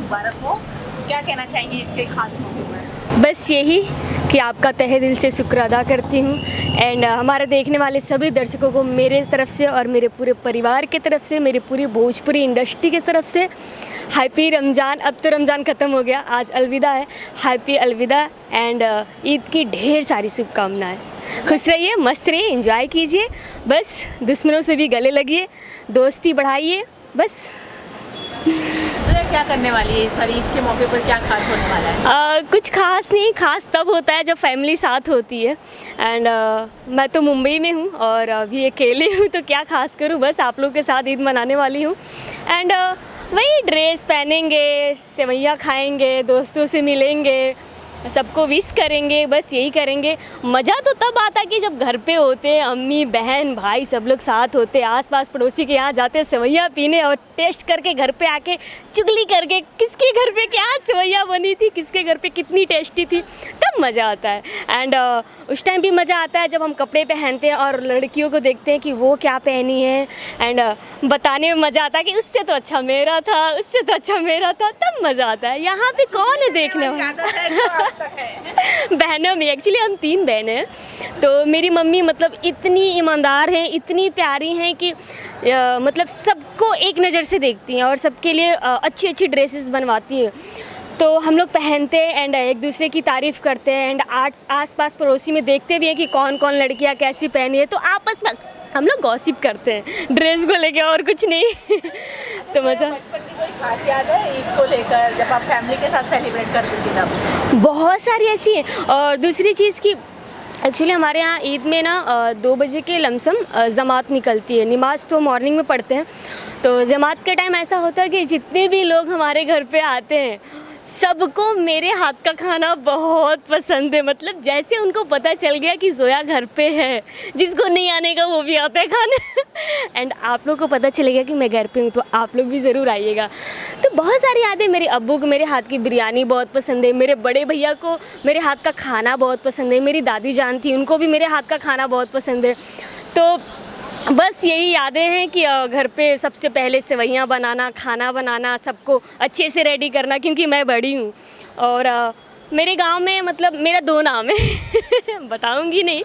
मुबारक हो। क्या कहना चाहेंगे ईद के खास मौके पर? बस यही कि आपका तहे दिल से शुक्र अदा करती हूँ एंड हमारे देखने वाले सभी दर्शकों को मेरे तरफ से और मेरे पूरे परिवार की तरफ से, मेरी पूरी भोजपुरी इंडस्ट्री की तरफ से हैप्पी रमज़ान। अब तो रमज़ान ख़त्म हो गया, आज अलविदा है। हैप्पी अलविदा एंड ईद की ढेर सारी शुभकामनाएं। खुश रहिए, मस्त रहिए, एंजॉय कीजिए, बस दुश्मनों से भी गले लगिए, दोस्ती बढ़ाइए, बस। क्या करने वाली है इस बार ईद के मौके पर, क्या खास होने वाला है? कुछ खास नहीं, खास तब होता है जब फैमिली साथ होती है एंड मैं तो मुंबई में हूँ और अभी अकेले हूँ, तो क्या खास करूँ, बस आप लोग के साथ ईद मनाने वाली हूँ एंड वही ड्रेस पहनेंगे, सेवैयाँ खाएंगे, दोस्तों से मिलेंगे, सबको विश करेंगे, बस यही करेंगे। मज़ा तो तब आता है कि जब घर पे होते, अम्मी बहन भाई सब लोग साथ होते, आसपास पड़ोसी के यहाँ जाते सेवैयाँ पीने और टेस्ट करके घर पे आके चुगली करके किसके घर पे क्या सेवैयाँ बनी थी, किसके घर पे कितनी टेस्टी थी, तब मज़ा आता है एंड उस टाइम भी मज़ा आता है जब हम कपड़े पहनते हैं और लड़कियों को देखते हैं कि वो क्या पहनी है एंड बताने में मज़ा आता है कि उससे तो अच्छा मेरा था, उससे तो अच्छा मेरा था, तब मज़ा आता है। यहाँ पे कौन है देखने वाला? बहनों में एक्चुअली हम 3 बहनें हैं, तो मेरी मम्मी मतलब इतनी ईमानदार हैं, इतनी प्यारी हैं कि मतलब सबको एक नज़र से देखती हैं और सबके लिए अच्छी अच्छी ड्रेसेस बनवाती हैं, तो हम लोग पहनते हैं एंड एक दूसरे की तारीफ़ करते हैं एंड आस पास पड़ोसी में देखते भी हैं कि कौन कौन लड़कियां कैसी पहनी है, तो आपस में हम लोग गॉसिप करते हैं ड्रेस को लेके और कुछ नहीं। तो मज़ा। बचपन की कोई खास याद है ईद को लेकर जब आप फैमिली के साथ सेलिब्रेट करती थी तब? बहुत सारी ऐसी हैं। और दूसरी चीज़ की एक्चुअली हमारे यहाँ ईद में ना 2 बजे के लमसम जमात निकलती है, नमाज तो मॉर्निंग में पढ़ते हैं, तो जमात के टाइम ऐसा होता है कि जितने भी लोग हमारे घर पे आते हैं सबको मेरे हाथ का खाना बहुत पसंद है। मतलब जैसे उनको पता चल गया कि जोया घर पे है, जिसको नहीं आने का वो भी आता है खाने एंड आप लोग को पता चलेगा कि मैं घर पे हूँ, तो आप लोग भी ज़रूर आइएगा। तो बहुत सारी यादें, मेरे अब्बू को मेरे हाथ की बिरयानी बहुत पसंद है, मेरे बड़े भैया को मेरे हाथ का खाना बहुत पसंद है, मेरी दादी जान थी उनको भी मेरे हाथ का खाना बहुत पसंद है। तो बस यही यादें हैं कि घर पे सबसे पहले सेवैयाँ बनाना, खाना बनाना, सबको अच्छे से रेडी करना, क्योंकि मैं बड़ी हूँ और मेरे गांव में मतलब मेरा 2 नाम है बताऊंगी नहीं,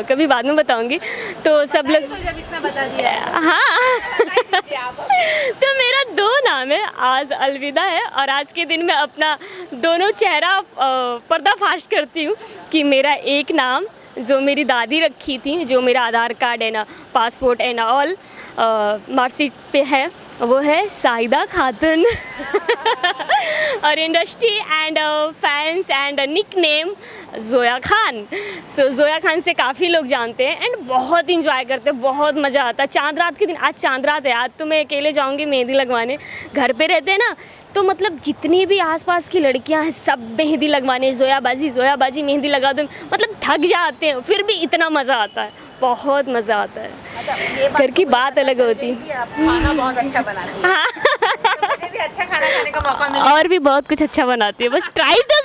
कभी बाद में बताऊंगी। तो सब लोग तो जब इतना बता दिया हाँ तो मेरा 2 नाम है, आज अलविदा है और आज के दिन मैं अपना दोनों चेहरा पर्दाफाश करती हूँ कि मेरा एक नाम जो मेरी दादी रखी थी, जो मेरा आधार कार्ड है ना, पासपोर्ट एंड ऑल मार्कशीट पे है, वो है साहिदा खातून और industry and fans and nickname Zoya Khan. So Zoya Khan से काफ़ी लोग जानते हैं एंड बहुत इंजॉय करते हैं, बहुत मज़ा आता है। चांद रात के दिन, आज चांद रात है, आज तो मैं अकेले जाऊंगी मेहंदी लगवाने। घर पे रहते हैं ना, तो मतलब जितनी भी आसपास की लड़कियां हैं सब मेहंदी लगवाने, जोया बाजी मेहंदी लगा दो, मतलब थक जाते हैं, फिर भी इतना मज़ा आता है, बहुत मज़ा आता है। अच्छा, घर की बात अलग होती है। आप खाना बहुत अच्छा बनाती हैं। तो मुझे भी अच्छा खाना खाने का मौका मिला। और भी बहुत कुछ अच्छा बनाती है, बस ट्राई तो